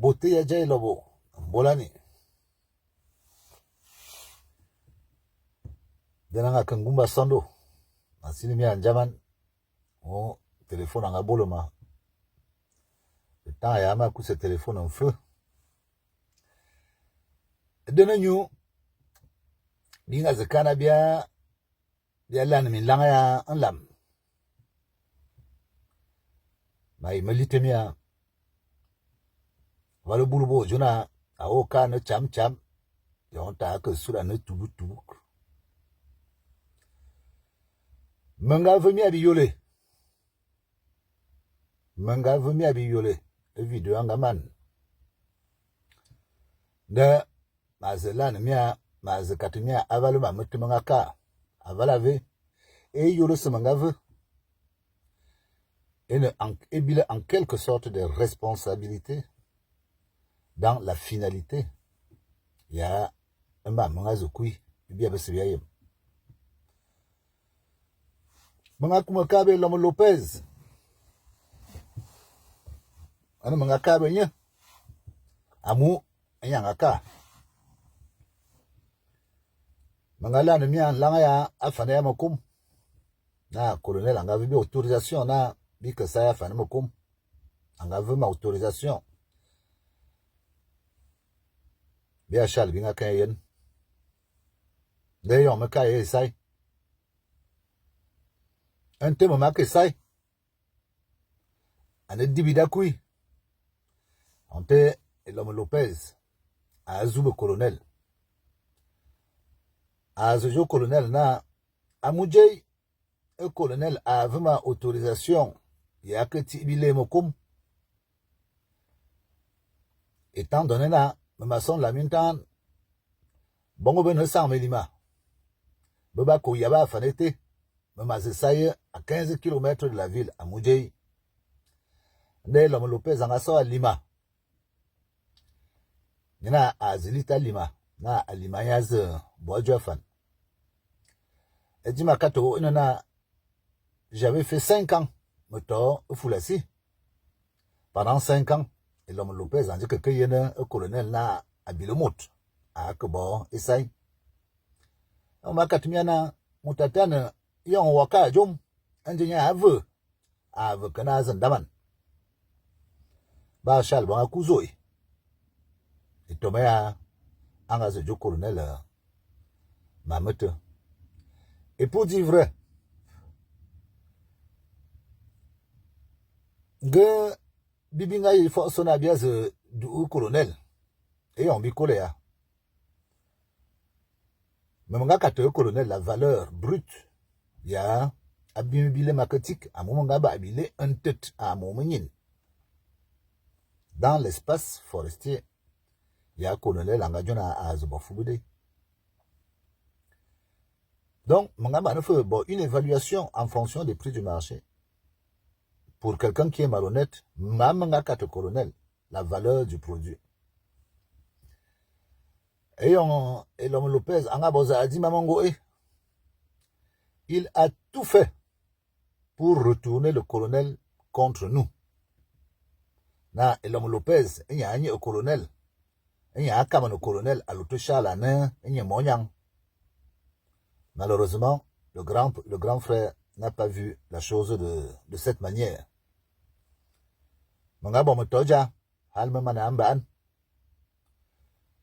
beauté ya jay lobo bolani denanga kangumba sando asini mi anjaman o téléphone anga boloma le temps ya ma ku ce téléphone en feu denanyu dinga zakana biya lan min langa ya an lam mai malitemia wala bulbo jona awoka na cham cham yonta ka sura na tubu tubu manga vemi abiyole le video anga man da mazelan mia mazekatimia avaluma mutumanga ka avalave et yolo semangave et en quelque sorte de responsabilité dans la finalité. Il y a un manga zokui bien besibiyem manga kumakabe Lomo Lopez ana manga kabe nya amu anyangaka manga la ne mia langa ya afana ya makum na colonel anga vibi autorisation na bika saya afana makum anga vima autorisation Bia shal binga kayen d'ailleurs me kaye sai un tema make sai ane dibida kui ante Lomo Lopez azube colonel azojo colonel na amujei e colonel a vraiment autorisation ya que tibile mokum étant donné na ma son la mintan bongo ben sang melima baba ko yaba fanete ma zesaye à 15 km de la ville à Mujei ne Lomo Lopez anga so Lima nina azilita Lima na alima yaz bojo fan edima kato inana j'avais fait 5 ans moto fulasi pendant 5 ans et Lomo Lopez a dit que y a un colonel na abilomot a que bon essay on m'a katmiana mutatana yon waka jom engineer ave kana zandaman ba shal ba kuzoi et tomea anga zo colonel mamete et pour dire vrai ge bibinga il faut son abiaz du colonel et on bicole ya memanga kate colonel la valeur brute ya abimibile maketik amomanga ba abile un tête à momenin dans l'espace forestier ya colonel angajona azubofubude donc manga ne fait bon une évaluation en fonction des prix du marché. Pour quelqu'un qui est malhonnête, mamanga kate colonel, la valeur du produit. Et Lomo Lopez, Angaboza a dit Mamango, il a tout fait pour retourner le colonel contre nous. Na Lomo Lopez, il y a un colonel, il y a un camarade colonel à l'autochat, la nain, il y a Monyang. Malheureusement, le grand frère n'a pas vu la chose de cette manière. Manga bon motoja, halma mana amban.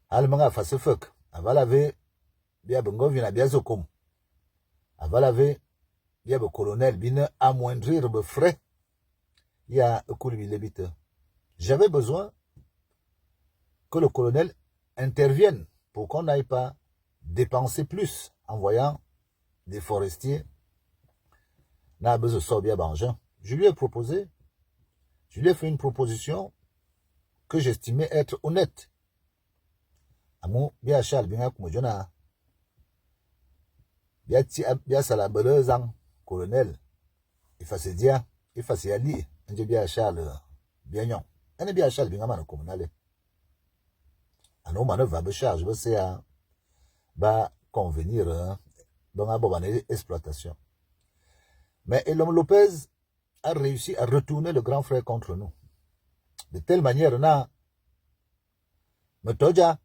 Halma fasefuk, avalave, bia bengo vina bia zokum. Avalave, bia be colonel, bine amoindrir be frais. Il y a un coup de bilébite. J'avais besoin que le colonel intervienne pour qu'on n'aille pas dépenser plus en voyant des forestiers. N'a besoin de sortir Bangin. Je lui ai proposé, je lui ai fait une proposition que j'estimais être honnête. Amou, bien Charles, bien Kumojona, bien Salabelezang, colonel, il faut se dire, il faut se aller, et bien Charles, bien yon. Et bien Charles, bien man communal. Anou manœuvre va charge, je sais, va convenir, dans la bonne exploitation. Mais Lomo Lopez a réussi à retourner le grand frère contre nous. De telle manière, Metoja,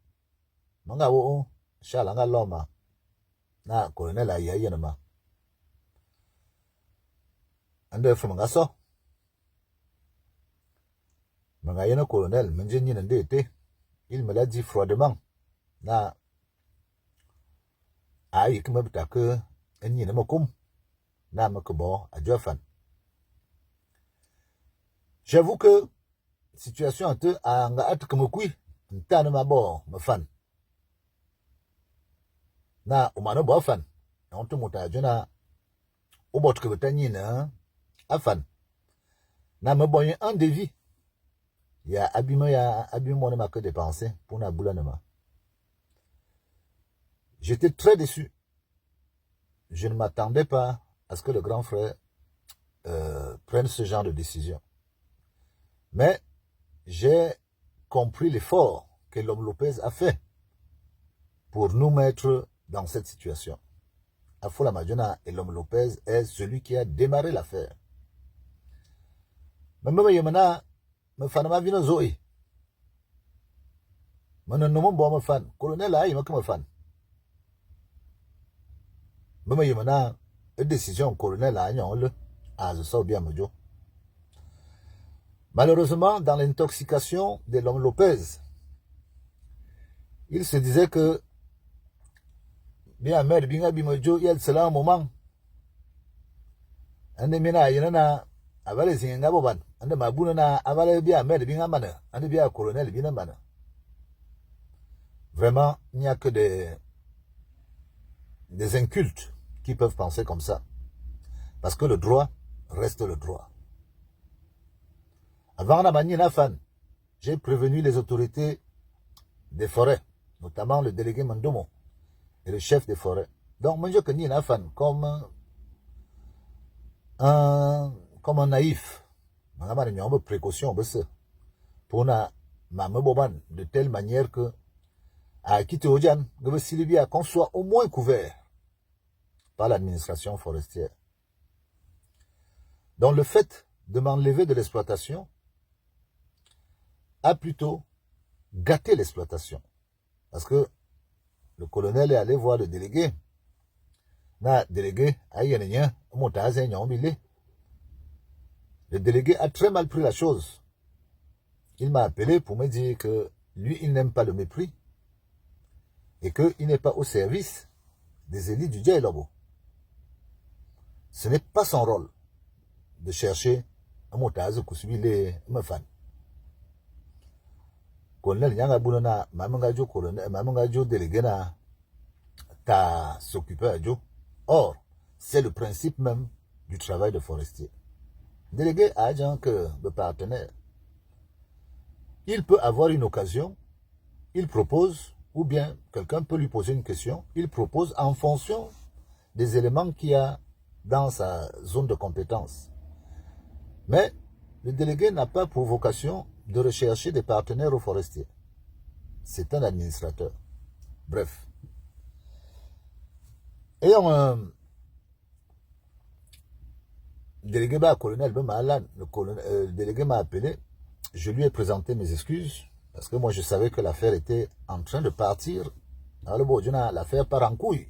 manga wo, shalanga loma, na colonel a yayenama. Ande fumanga so. Manga yena colonel, menjeni nende ete, il me l'a dit froidement, na, aïe que me butake, enyi ne mokum, na me kubo a Diofan. J'avoue que, situation ante, a nga at kumukui, ntane mabo, me fan. Na, umano bo fan. Na onto muta jona, ubot que betanyi na, afan. Na me bonye un devis. Ya abîme ma que dépenser pour na boulanema. J'étais très déçu. Je ne m'attendais pas à ce que le grand frère prenne ce genre de décision. Mais j'ai compris l'effort que l'homme Lopez a fait pour nous mettre dans cette situation. Afola Majona et l'homme Lopez est celui qui a démarré l'affaire. Mais même Yemana, me fan ma vino zoe. Mon nom bon me fan. Colonel a me fan. Même Yemana, une décision colonel a le ah je sors bien mojo. Malheureusement, dans l'intoxication de l'homme Lopez, il se disait que bien mère binga bimojo il sera un moment. Ande mina yena avale zinga boban. Ande mabuna na avale bien mère binga mana. Ande bien colonel binga mana. Vraiment, il n'y a que des incultes qui peuvent penser comme ça. Parce que le droit reste le droit. Avant la manie Nafan, j'ai prévenu les autorités des forêts, notamment le délégué Mandomo et le chef des forêts. Donc, moi, je connais Nafan comme un naïf. Je vais une précaution pour de telle manière que à quitter Ojan, qu'on soit au moins couvert par l'administration forestière. Donc le fait de m'enlever de l'exploitation a plutôt gâté l'exploitation. Parce que le colonel est allé voir le délégué. Le délégué a très mal pris la chose. Il m'a appelé pour me dire que lui, il n'aime pas le mépris et qu'il n'est pas au service des élites du Djaïlobo. Ce n'est pas son rôle de chercher un motaz kusubile mafan. Colonel Nyanga Boulona, Mamangajo colonel, Mamangajo délégué na ta s'occuper à Joe. Or, c'est le principe même du travail de forestier. Délégué à agent que le partenaire, il peut avoir une occasion, il propose, ou bien quelqu'un peut lui poser une question, il propose en fonction des éléments qu'il y a dans sa zone de compétence. Mais le délégué n'a pas pour vocation de rechercher des partenaires aux forestiers. C'est un administrateur. Bref. Et délégué colonel le délégué m'a appelé, je lui ai présenté mes excuses, parce que moi je savais que l'affaire était en train de partir. L'affaire part en couille.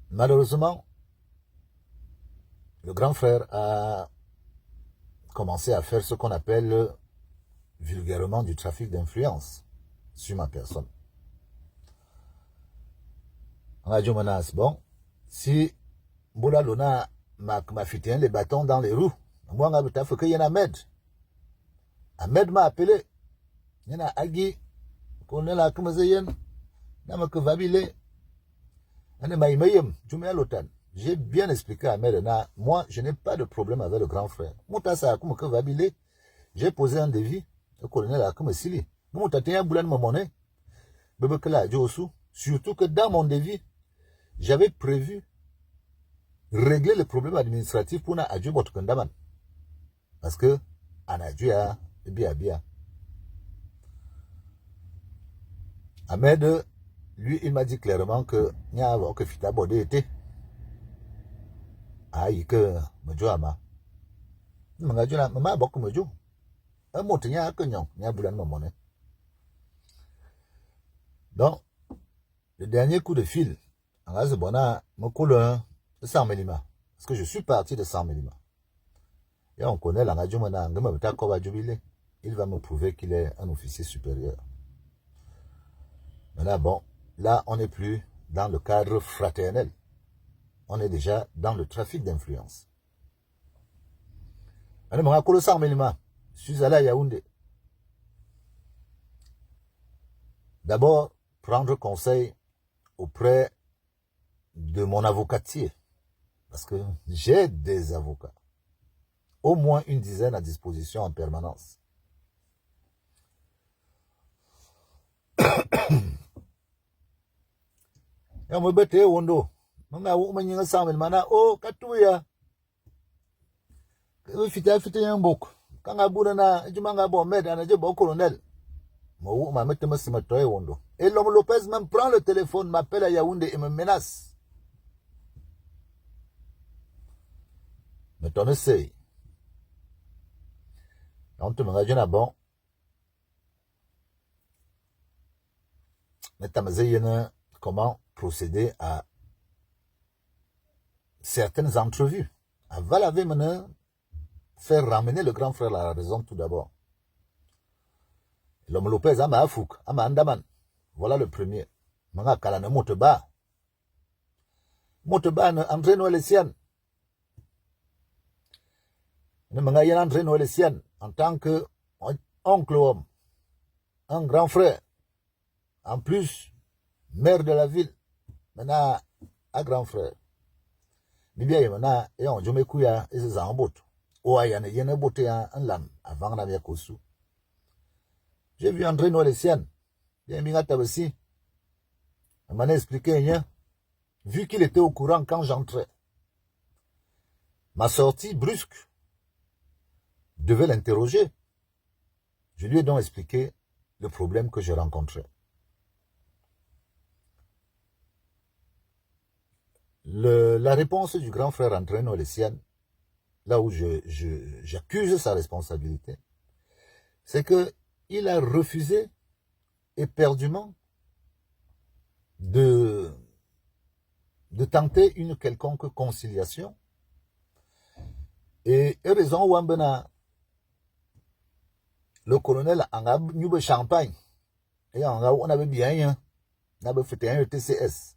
Malheureusement, le grand frère a commencé à faire ce qu'on appelle vulgairement du trafic d'influence sur ma personne. Radio Menace, bon, si Moula Lona m'a fité les bâtons dans les roues, moi, il faut qu'il y ait un Ahmed. Ahmed m'a appelé. Il y en a Agui, qu'on est là, comme Zayen, n'a que Vabile. J'ai bien expliqué à Ahmed, moi, je n'ai pas de problème avec le grand frère. Moutassa, comme que Vabile, j'ai posé un devis, le colonel a comme Sili. Moutaté un boulan de monnaie, Bebekela, Josu, surtout que dans mon devis, j'avais prévu régler le problème administratif pour na adju Botkondaman. Parce que, en adju a bien. Ahmed, lui, il m'a dit clairement que n'y a que Fita Bodé était. Aïe, que Mjoama. Maman beaucoup me joue. Un mot, il y a un cognon, il y a un monnaie. Donc, le dernier coup de fil, en rase bona, me coule 100 mm. Parce que je suis parti de 100 mm. Et on connaît la radio maintenant, il va me prouver qu'il est un officier supérieur. Maintenant, bon, là, on n'est plus dans le cadre fraternel. On est déjà dans le trafic d'influence. Je suis allé à Yaoundé. D'abord, prendre conseil auprès de mon avocatier. Parce que j'ai des avocats. Au moins une dizaine à disposition en permanence. Et on me bête wondo. Mama wo manyinga samel mana o katuya. Fita un bok. Kanga buna na jumanga bo med ana je bo colonel. Mo ma mette ma sima toy wondo. Et l'homme Lopez même prend le téléphone, m'appelle à Yaoundé et me menace. Mais ton essaye. On te me bon. Mais comment procéder à certaines entrevues. Avant la faire ramener le grand frère à la raison tout d'abord. L'homme Lopez, ama Afouk, ama Andaman. Voilà le premier. Manga kalane moteba. Moteba ne André Noël Essian. Ne manga yen André Noël Essian en tant que oncle homme. Un grand frère. En plus, maire de la ville. Maintenant, un grand frère. Bibia yemana et on jome kuya et ses embot. Oaya ne yene boté un lam avant la kosu. J'ai vu André Noël Essian. Bien mingata aussi. Il m'a expliqué rien. Vu qu'il était au courant quand j'entrais. Ma sortie brusque devait l'interroger. Je lui ai donc expliqué le problème que je rencontrais. La réponse du grand frère André Noël Essian, là où j'accuse sa responsabilité, c'est qu'il a refusé éperdument de tenter une quelconque conciliation. Et raison Wambena, le colonel en a eu champagne, et on avait bien, on avait fait un TCS.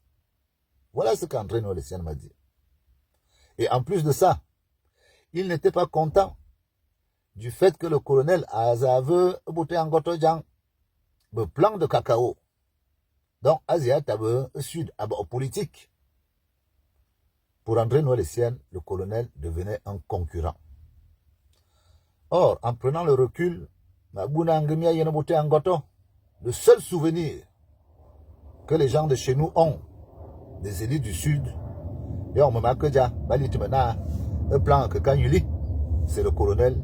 Voilà ce qu'André Noël Essian m'a dit. Et en plus de ça, il n'était pas content du fait que le colonel avait bouté en gotojang le plan de cacao. Donc, Asia avait sud politique. Pour André Noël Essian, le colonel devenait un concurrent. Or, en prenant le recul, le seul souvenir que les gens de chez nous ont des élites du Sud, et on me marque déjà, un plan que Kanyuli, c'est le colonel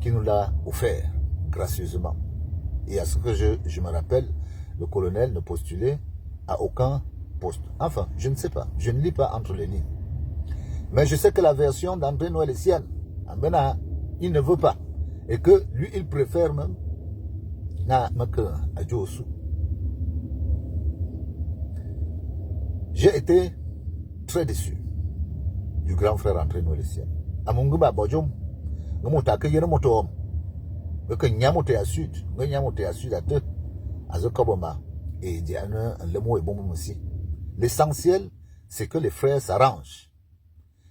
qui nous l'a offert gracieusement. Et à ce que je me rappelle, le colonel ne postulait à aucun poste. Enfin, je ne sais pas, je ne lis pas entre les lignes. Mais je sais que la version d'André Noël Essian, il ne veut pas. Et que lui, il préfère même j'ai été très déçu du grand frère André Noël Essian. Amunguba Bojom, Nomotake Yenemoto, que Nyamote à Sud, Nyamote à Sud à deux, à Zokoboma, et Diana, le mot est bon aussi. L'essentiel, c'est que les frères s'arrangent.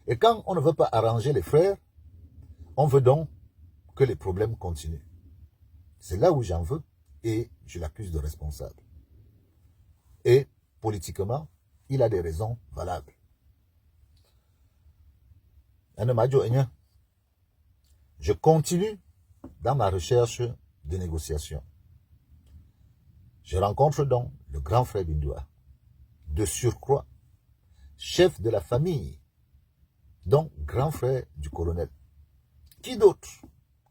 Et quand on ne veut pas arranger les frères, on veut donc que les problèmes continuent. C'est là où j'en veux et je l'accuse de responsable. Et politiquement, il a des raisons valables. Je continue dans ma recherche de négociation. Je rencontre donc le grand frère Bindoua, de surcroît, chef de la famille, donc grand frère du colonel. Qui d'autre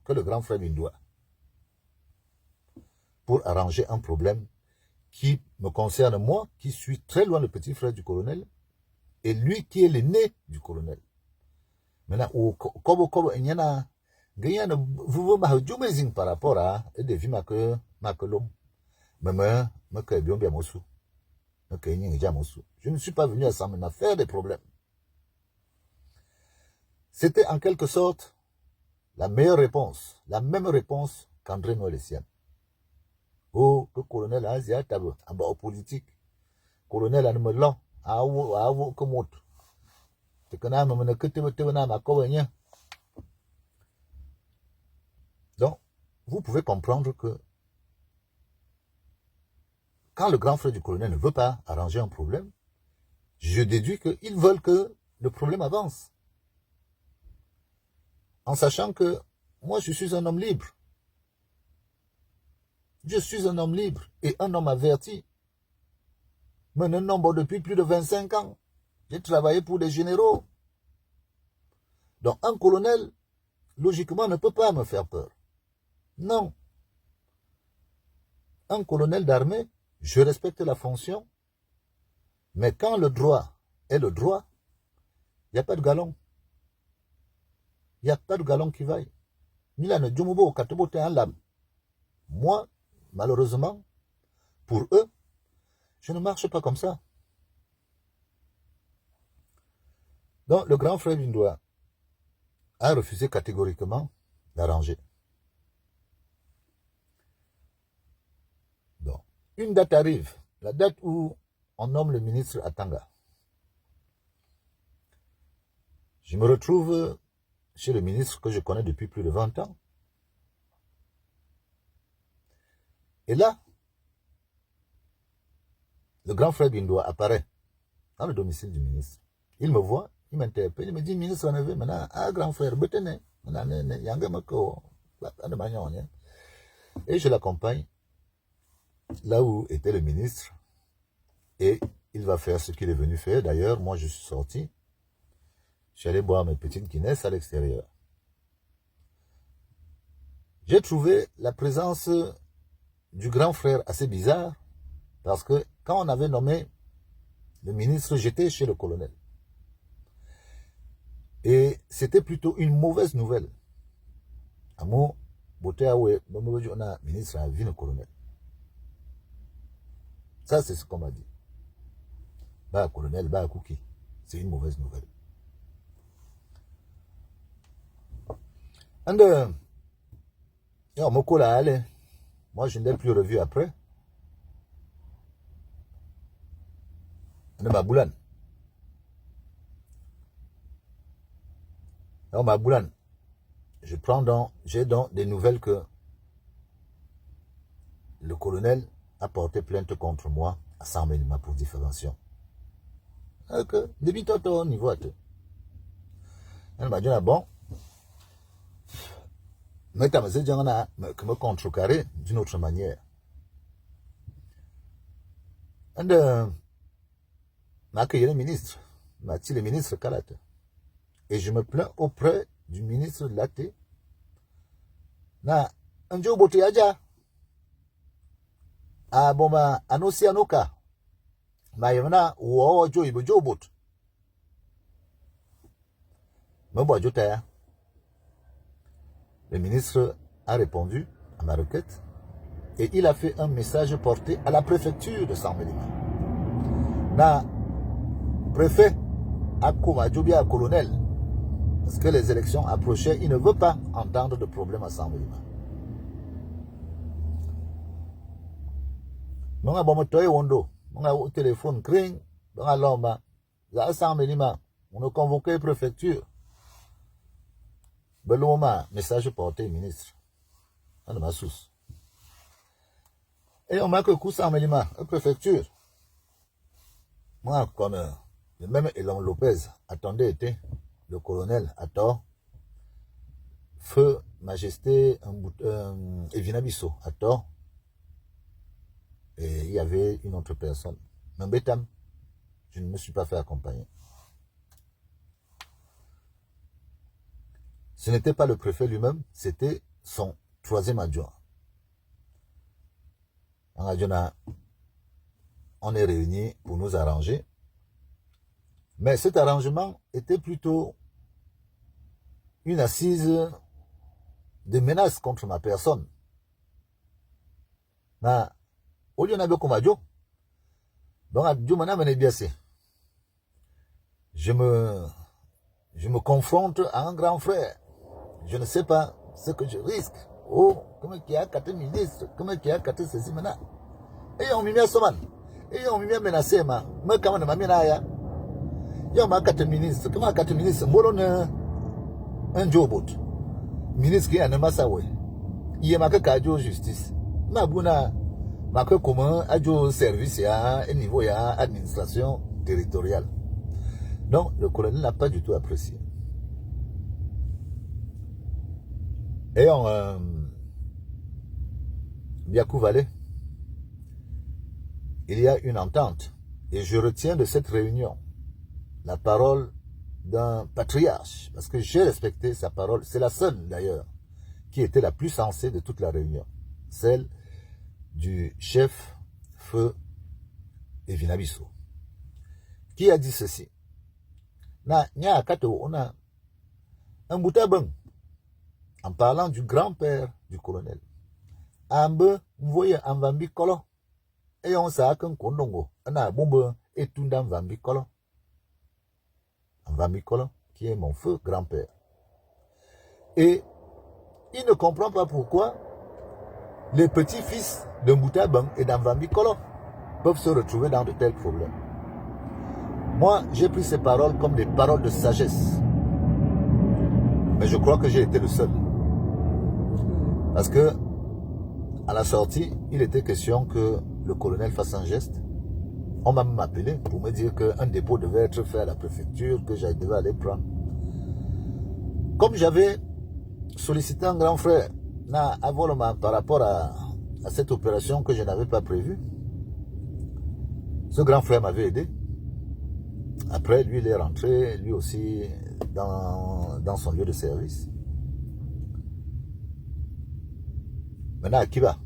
que le grand frère Bindoua pour arranger un problème qui me concerne moi, qui suis très loin le petit frère du colonel, et lui qui est l'aîné du colonel. Maintenant, Kobo, il y en a Vous m'avez par rapport à des vies ma que l'homme. Je ne suis pas venu à ça, mais faire des problèmes. C'était en quelque sorte la meilleure réponse, la même réponse qu'André Noël Essiam. Oh, que colonel Asia Tabo, en bas politique. Colonel Anmelan, à vous comme autre. C'est que n'a me que te ma cogne. Donc, vous pouvez comprendre que quand le grand frère du colonel ne veut pas arranger un problème, je déduis qu'ils veulent que le problème avance. En sachant que moi, je suis un homme libre. Je suis un homme libre et un homme averti. Mais un nombre depuis plus de 25 ans. J'ai travaillé pour des généraux. Donc un colonel, logiquement, ne peut pas me faire peur. Non. Un colonel d'armée, je respecte la fonction. Mais quand le droit est le droit, il n'y a pas de galon. Il n'y a pas de galon qui vaille. Moi, malheureusement, pour eux, je ne marche pas comme ça. Donc, le grand frère Bindoua a refusé catégoriquement d'arranger. Donc, une date arrive, la date où on nomme le ministre Atanga. Je me retrouve chez le ministre que je connais depuis plus de 20 ans. Et là, le grand frère Bindoua apparaît dans le domicile du ministre. Il me voit, il m'interpelle, il me dit, ministre, on avait maintenant un grand frère, et je l'accompagne là où était le ministre, et il va faire ce qu'il est venu faire. D'ailleurs, moi je suis sorti, je suis allé boire mes petites Guinness à l'extérieur. J'ai trouvé la présence du grand frère assez bizarre, parce que quand on avait nommé le ministre, j'étais chez le colonel. Et c'était plutôt une mauvaise nouvelle. Amo, Boteawe, ministre a vu le colonel. Ça, c'est ce qu'on m'a dit. Bah, colonel, bah, Kouki. C'est une mauvaise nouvelle. And, moi, je ne l'ai plus revu après. And, ma boulane. Alors, ma boulane. J'ai donc des nouvelles que le colonel a porté plainte contre moi à 100 000 pour diffamation. Depuis toto niveau à tout. Elle m'a dit, bon, mais tu as dit que me contrecarrer d'une autre manière. Et m'a accueilli le ministre, m'a dit le ministre Kalate. Et je me plains auprès du ministre Laté. Na, un jour, boté aja. Ah, bon, ma, anosi anoka. Ma yamana, ou jo ibo jo bot. Me bois jota. Le ministre a répondu à ma requête et il a fait un message porté à la préfecture de Saint-Mélima. Na, préfet, a Koumadjoubia colonel. Parce que les élections approchaient, il ne veut pas entendre de problème à Saint-Mélima. Mon a bon toy wondo, mon a au téléphone cring, dans la lomba, la Saint-Mélima, on a convoqué préfecture. Beloma, message porté ministre. On a ma source. Et on m'a que coup Saint-Mélima, préfecture. Moi, comme le même Elon Lopez attendait été le colonel à tort, feu majesté Evina Bisso à tort, et il y avait une autre personne. Mais Bétam, je ne me suis pas fait accompagner. Ce n'était pas le préfet lui-même, c'était son troisième adjoint. En adjoint, on est réunis pour nous arranger. Mais cet arrangement était plutôt une assise de menaces contre ma personne. Na, au lieu de Komadjo, donc à Dieu m'en bien c'est. Je me confronte à un grand frère. Je ne sais pas ce que je risque. Oh, comment qui a 4 ministres, comment qui a 4 ceci maintenant. Et on m'y met à Soman. Et on m'y met à menacer, ma comment m'a mis là. Yo ma 4 ministres, comment 4 ministres, molon un jobot. Ministre qui a ne massa ouais. Il y a ma kajo justice. Ma buna ma que comment a jo service à un niveau à administration territoriale. Donc le colonel n'a pas du tout apprécié. Et on Biakou Vallée, il y a une entente. Et je retiens de cette réunion la parole d'un patriarche, parce que j'ai respecté sa parole. C'est la seule, d'ailleurs, qui était la plus sensée de toute la réunion. Celle du chef Feu Evinabiso, qui a dit ceci. Na nya akato ona un boutabang, en parlant du grand-père du colonel. Ambe mvoye amvambi kolo. Et on s'a qu'un kondongo. Ana bombe et tundam vambi kolo. Amvambi kolo, qui est mon feu grand-père. Et il ne comprend pas pourquoi les petits-fils de Mboutabang et d'Amvambi Kolo peuvent se retrouver dans de tels problèmes. Moi, j'ai pris ces paroles comme des paroles de sagesse. Mais je crois que j'ai été le seul. Parce que, à la sortie, il était question que le colonel fasse un geste. On m'a même appelé pour me dire qu'un dépôt devait être fait à la préfecture, que j'avais devais aller prendre. Comme j'avais sollicité un grand frère par rapport à cette opération que je n'avais pas prévue, ce grand frère m'avait aidé. Après, lui, il est rentré, lui aussi, dans son lieu de service. Maintenant, à qui va?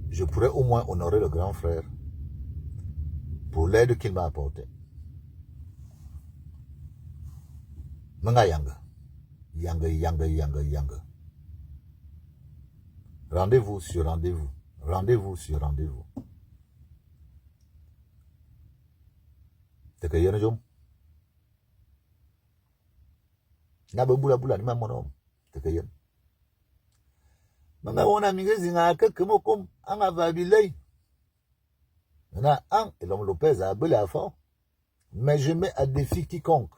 Je pourrais au moins honorer le grand frère pour l'aide qu'il m'a apportée. Menga yanga. Rendez-vous sur rendez-vous. Rendez-vous sur rendez-vous. Teke yene jom. Na bula ni mamono. Teke yene. Manga wona mingezi nga keke mokom anga vabilei. Na et l'homme Lopez a belé à fond. Mais je mets à défi quiconque.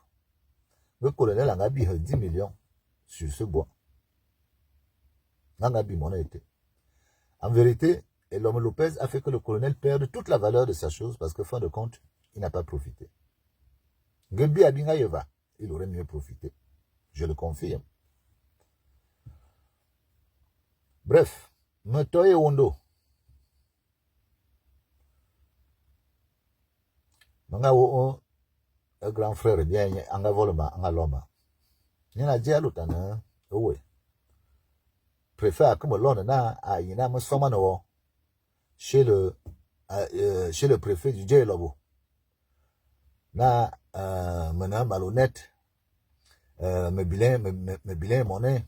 Le colonel a gagné 10 millions sur ce bois. Nangabi mon été. En vérité, l'homme Lopez a fait que le colonel perde toute la valeur de sa chose parce que fin de compte, il n'a pas profité. Gembi Abingayeva, il aurait mieux profité. Je le confirme. Bref, Metoye Wondo. Manga un grand frère bien anga volma anga loma. Nina dia lutana owe. Préfère comme l'on na a ina me somano chez le préfet du Djelobo. Na mena malhonnête me bilan monnaie.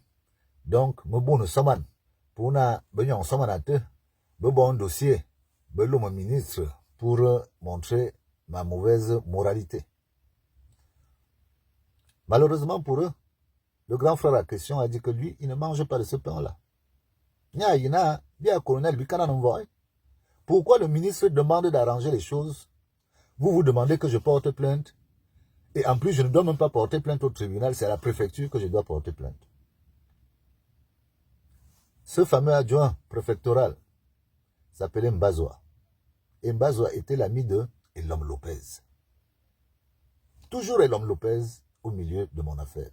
Donc me bon soman pour na benyon somanate be bon dossier be l'homme ministre pour montrer ma mauvaise moralité. Malheureusement pour eux, le grand frère à question a dit que lui, il ne mange pas de ce pain-là. Pourquoi le ministre demande d'arranger les choses? Vous demandez que je porte plainte. Et en plus, je ne dois même pas porter plainte au tribunal, c'est à la préfecture que je dois porter plainte. Ce fameux adjoint préfectoral s'appelait Mbazoa. Et Mbazoa était l'ami de l'homme Lopez. Toujours l'homme Lopez au milieu de mon affaire.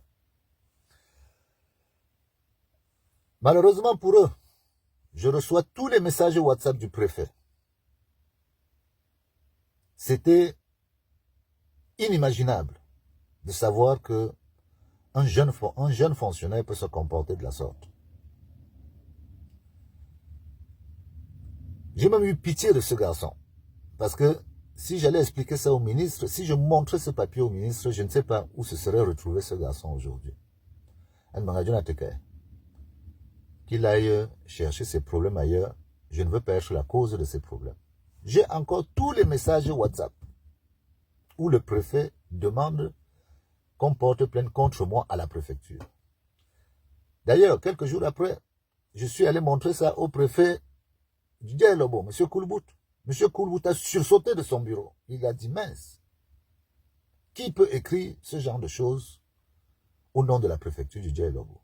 Malheureusement pour eux, je reçois tous les messages WhatsApp du préfet. C'était inimaginable de savoir que un jeune fonctionnaire peut se comporter de la sorte. J'ai même eu pitié de ce garçon. Parce que si j'allais expliquer ça au ministre, si je montrais ce papier au ministre, je ne sais pas où se serait retrouvé ce garçon aujourd'hui. qu'il aille chercher ses problèmes ailleurs. Je ne veux pas être la cause de ces problèmes. J'ai encore tous les messages WhatsApp où le préfet demande qu'on porte plainte contre moi à la préfecture. D'ailleurs, quelques jours après, je suis allé montrer ça au préfet du Djaïlobo, M. Koulbout. M. Koulbout a sursauté de son bureau. Il a dit, mince, qui peut écrire ce genre de choses au nom de la préfecture du Djaïlobo?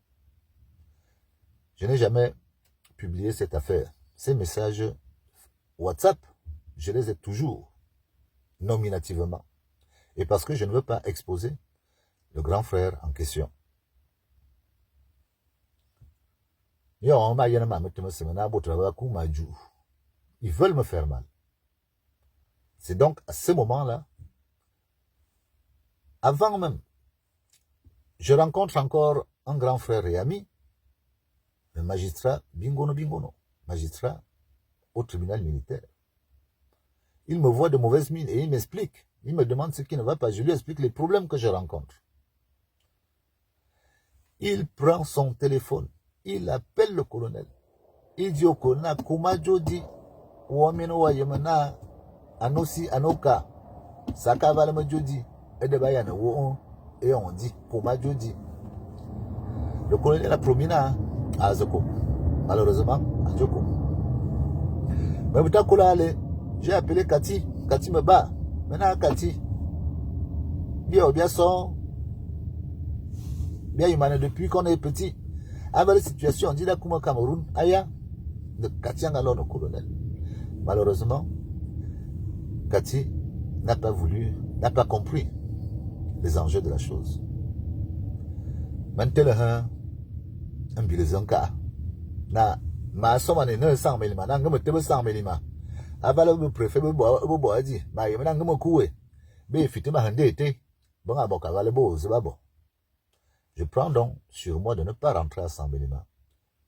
Je n'ai jamais publié cette affaire. Ces messages WhatsApp, je les ai toujours nominativement. Et parce que je ne veux pas exposer le grand frère en question. Ils veulent me faire mal. C'est donc à ce moment-là, avant même, je rencontre encore un grand frère et ami, le magistrat Bingono, magistrat au tribunal militaire. Il me voit de mauvaise mine et il m'explique. Il me demande ce qui ne va pas. Je lui explique les problèmes que je rencontre. Il prend son téléphone. Il appelle le colonel. Il dit au colonel, Kumajo dit, Ouamino Wayemana, Anosi Anoka, Sakavalama Jodi, Edebayana Won, et on dit, Kumajo dit. Le colonel a promis à Azoko. Malheureusement, à Joko. Mais j'ai appelé Cathy. Cathy me bat. Maintenant, Cathy, bien son, bien humain depuis qu'on est petit. Avec la situation, on dit là, comme au Cameroun, Aya, de Cathy Angalon au colonel. Malheureusement, Cathy n'a pas voulu, n'a pas compris les enjeux de la chose. Maintenant, un bilizonka, na, ma somme n'est 900 milima, n'a pas 100 milima. Avala le préfet bo a dit ma yemna ngamo kuwe be fitima hande été bon aboka vale bo zebabo. Je prends donc sur moi de ne pas rentrer à Sambelima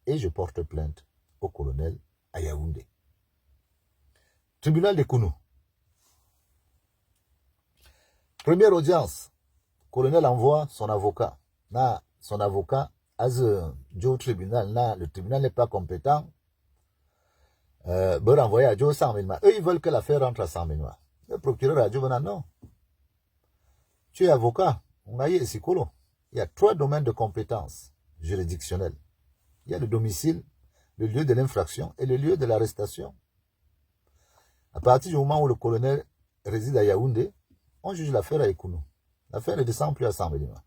et je porte plainte au colonel à Yaoundé. Tribunal de Kounou. Première audience, colonel envoie son avocat. Na son avocat à ce tribunal, le tribunal n'est pas compétent. Renvoyer à Joe 100 000 mois. Eux, ils veulent que l'affaire rentre à 100 000 mois. Le procureur a dit, non. Tu es avocat. On a eu psychologue. Il y a 3 domaines de compétences juridictionnelles. Il y a le domicile, le lieu de l'infraction et le lieu de l'arrestation. À partir du moment où le colonel réside à Yaoundé, on juge l'affaire à Ekounou. L'affaire ne descend plus à 100 000 mois.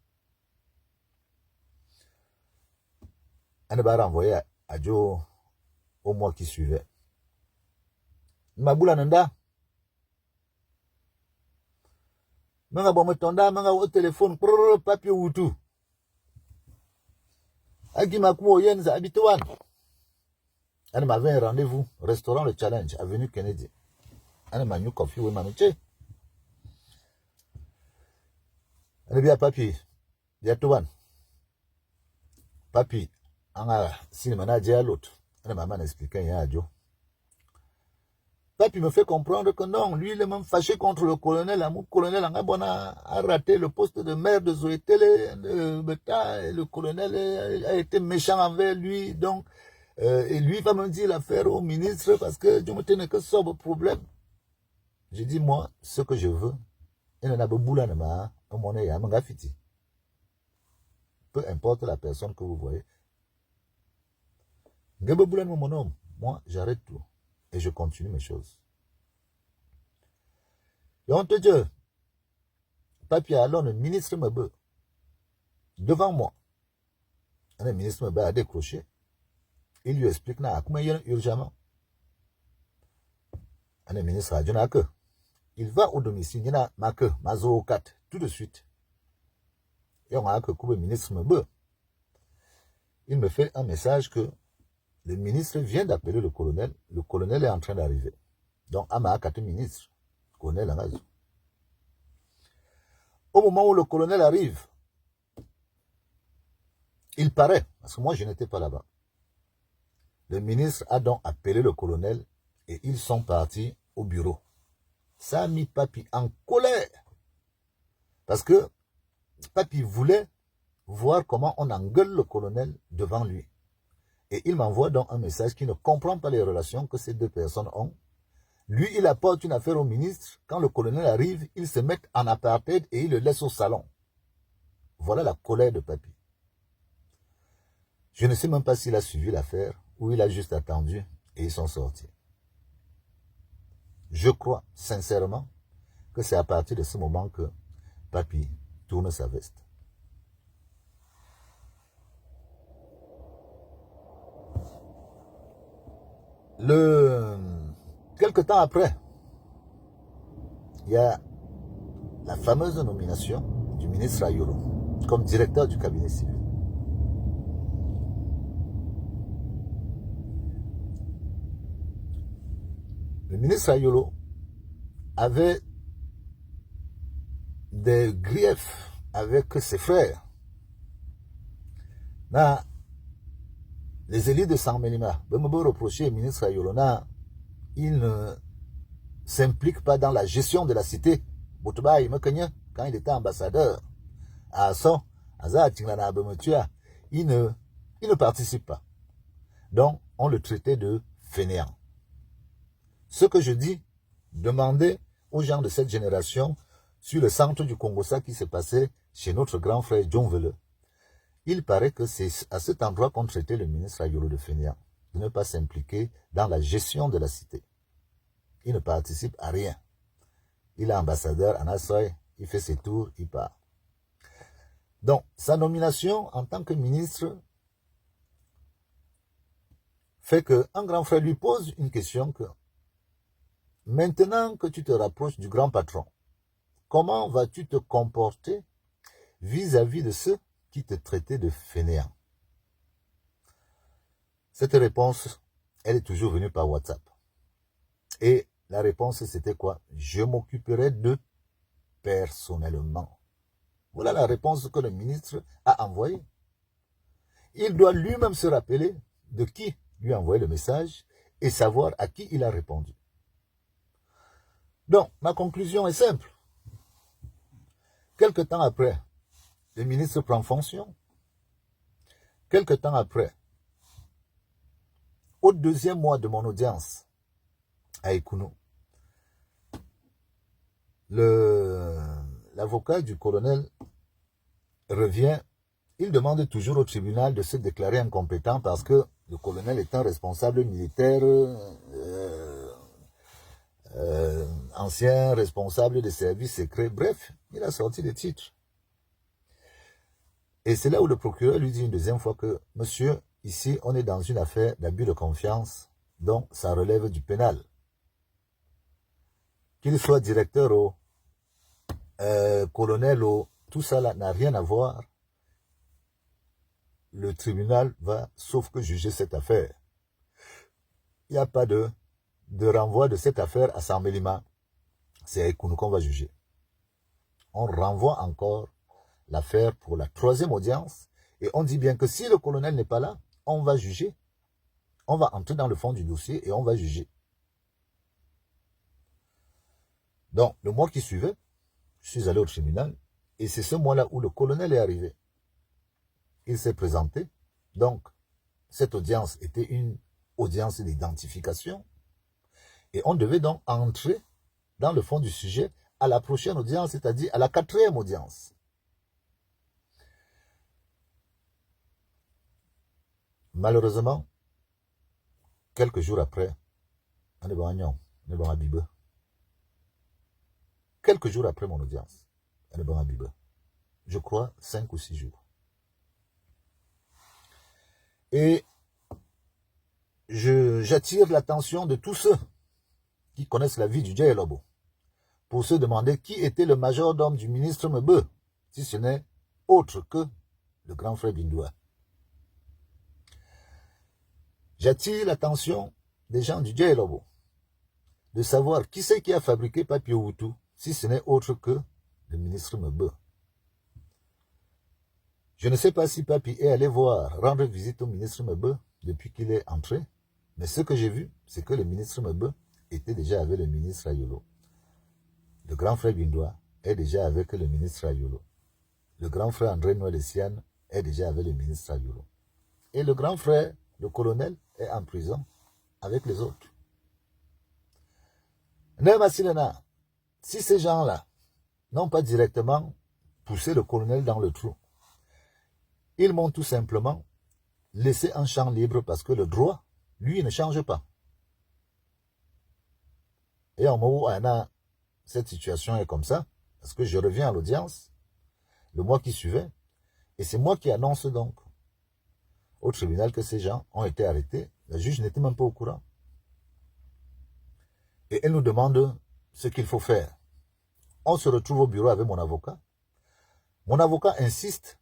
On va renvoyer à Joe au mois qui suivait. Maboula Nanda. Manga bon metonda, manga au téléphone, papier ou tout. Agi Makumo Yenza habituan. Elle m'avait un rendez-vous, restaurant Le Challenge, avenue Kennedy. Elle m'a mis coffee ou manuche. Elle vient papier. Yatouan. Papi, anga cinéma dia l'autre. Elle m'a expliqué un radio. Papi me fait comprendre que non, lui il est même fâché contre le colonel. Le colonel a raté le poste de maire de Zoétélé, de Beta, et le colonel a été méchant envers lui. Donc, et lui va me dire l'affaire au ministre parce que je me tenais que ça le problème. J'ai dit, moi, ce que je veux, il n'y en a pas boula nama, un monnaie à Mangafiti. Peu importe la personne que vous voyez. Mon homme, moi, j'arrête tout. Et je continue mes choses. Et on te dit, papier alors le ministre me veut devant moi. Le ministre me veut à décrocher. Il lui explique comment il y a urgemment. Le ministre a dit que il va au domicile, il y a ma queue, ma zo 4, tout de suite. Et on a que le ministre me veut. Il me fait un message que le ministre vient d'appeler le colonel est en train d'arriver. Donc, Ama Kate ministre, le colonel Amazou. Au moment où le colonel arrive, il paraît, parce que moi je n'étais pas là-bas. Le ministre a donc appelé le colonel et ils sont partis au bureau. Ça a mis Papi en colère. Parce que Papi voulait voir comment on engueule le colonel devant lui. Et il m'envoie donc un message qui ne comprend pas les relations que ces deux personnes ont. Lui, il apporte une affaire au ministre. Quand le colonel arrive, ils se mettent en apartheid et il le laisse au salon. Voilà la colère de Papy. Je ne sais même pas s'il a suivi l'affaire ou il a juste attendu et ils sont sortis. Je crois sincèrement que c'est à partir de ce moment que Papy tourne sa veste. Quelque temps après, il y a la fameuse nomination du ministre Ayolo comme directeur du cabinet civil. Le ministre Ayolo avait des griefs avec ses frères. Les élites de Saint-Mélima, me reprocher au ministre Ayolo, il ne s'implique pas dans la gestion de la cité. Quand il était ambassadeur à Asson, il ne participe pas. Donc, on le traitait de fainéant. Ce que je dis, demandez aux gens de cette génération sur le centre du Congo-Ça qui s'est passé chez notre grand frère John Vele. Il paraît que c'est à cet endroit qu'on traitait le ministre Ayolo de fainéant, de ne pas s'impliquer dans la gestion de la cité. Il ne participe à rien. Il est ambassadeur à Nassoy, il fait ses tours, il part. Donc, sa nomination en tant que ministre fait qu'un grand frère lui pose une question que maintenant que tu te rapproches du grand patron, comment vas-tu te comporter vis-à-vis de ceux qui te traitaient de fainéant? Cette réponse, elle est toujours venue par WhatsApp. Et la réponse, c'était quoi? Je m'occuperai d'eux personnellement. Voilà la réponse que le ministre a envoyée. Il doit lui-même se rappeler de qui lui a envoyé le message et savoir à qui il a répondu. Donc, ma conclusion est simple. Quelque temps après, le ministre prend fonction. Quelque temps après, au deuxième mois de mon audience à Ekounou, l'avocat du colonel revient. Il demande toujours au tribunal de se déclarer incompétent parce que le colonel est un responsable militaire, ancien responsable des services secrets. Bref, il a sorti des titres. Et c'est là où le procureur lui dit une deuxième fois que, monsieur, ici, on est dans une affaire d'abus de confiance, donc ça relève du pénal. Qu'il soit directeur ou colonel ou tout ça là n'a rien à voir. Le tribunal va sauf que juger cette affaire. Il n'y a pas de renvoi de cette affaire à Saint-Mélima. C'est à Ekounou qu'on va juger. On renvoie encore l'affaire pour la troisième audience et on dit bien que si le colonel n'est pas là, on va juger. On va entrer dans le fond du dossier et on va juger. Donc, le mois qui suivait, je suis allé au tribunal et c'est ce mois-là où le colonel est arrivé. Il s'est présenté. Donc, cette audience était une audience d'identification. Et on devait donc entrer dans le fond du sujet à la prochaine audience, c'est-à-dire à la quatrième audience. Malheureusement, quelques jours après, quelques jours après mon audience, je crois 5 ou 6 jours. Et j'attire l'attention de tous ceux qui connaissent la vie du Djay Lobo pour se demander qui était le majordome du ministre Mebe, si ce n'est autre que le grand frère Bindoua. J'attire l'attention des gens du Djay Lobo de savoir qui c'est qui a fabriqué Papi Owutu, si ce n'est autre que le ministre Mebe. Je ne sais pas si Papi est allé rendre visite au ministre Mebe depuis qu'il est entré, mais ce que j'ai vu, c'est que le ministre Mebe était déjà avec le ministre Ayolo. Le grand frère Bindoua est déjà avec le ministre Ayolo. Le grand frère André Noël Essiane est déjà avec le ministre Ayolo. Et le grand frère, le colonel, est en prison avec les autres. Nema Silena, si ces gens-là n'ont pas directement poussé le colonel dans le trou, ils m'ont tout simplement laissé un champ libre parce que le droit, lui, ne change pas. Et en moment où cette situation est comme ça, parce que je reviens à l'audience, le mois qui suivait, et c'est moi qui annonce donc au tribunal que ces gens ont été arrêtés. Le juge n'était même pas au courant. Et elle nous demande ce qu'il faut faire. On se retrouve au bureau avec mon avocat. Mon avocat insiste